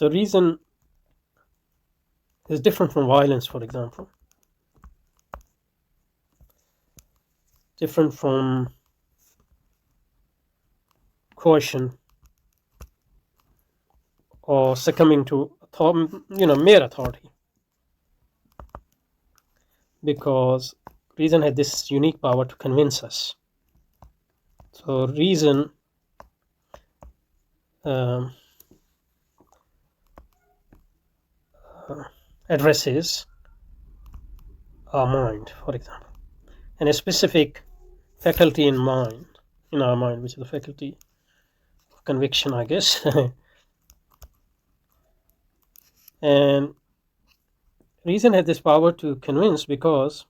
So reason is different from violence, for example, different from coercion or succumbing to mere authority, because reason had this unique power to convince us. So reason um, addresses our mind, for example, and a specific faculty in our mind, which is the faculty of conviction, I guess. And reason has this power to convince because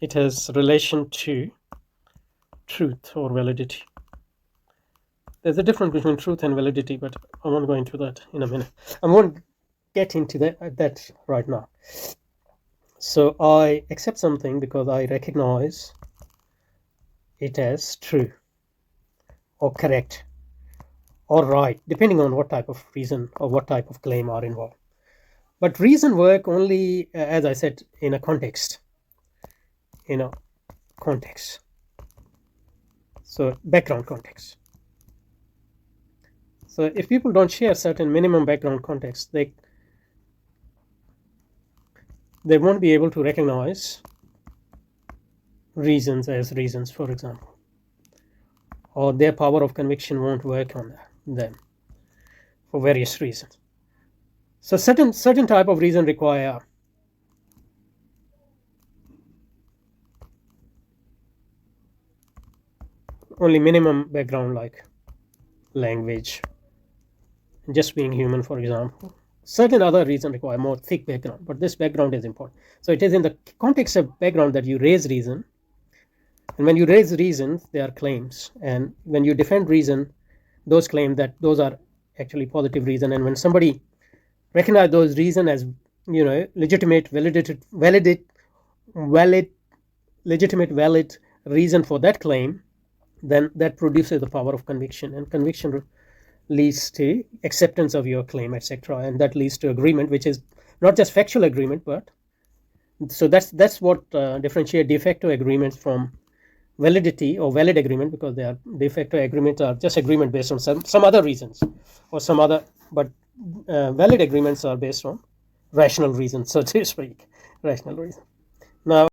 it has relation to truth or validity. There's a difference between truth and validity, but I won't go into that in a minute. I won't get into that right now. So I accept something because I recognize it as true or correct or right, depending on what type of reason or what type of claim are involved. But reason work only, as I said, in a context. So background context. So if people don't share certain minimum background context, they won't be able to recognize reasons as reasons, for example, or their power of conviction won't work on them for various reasons. So certain type of reason require only minimum background, like language, just being human, for example. Certain other reasons require more thick background, but this background is important. So it is in the context of background that you raise reason, and when you raise reasons, they are claims, and when you defend reason, those claim that those are actually positive reason. And when somebody recognize those reason as legitimate, valid reason for that claim, then that produces the power of conviction, and conviction leads to acceptance of your claim, etc., and that leads to agreement, which is not just factual agreement, but so that's what differentiate de facto agreements from validity or valid agreement, because they are de facto agreements are just agreement based on some other reasons or some other, but valid agreements are based on rational reasons, so to speak, rational reason. Now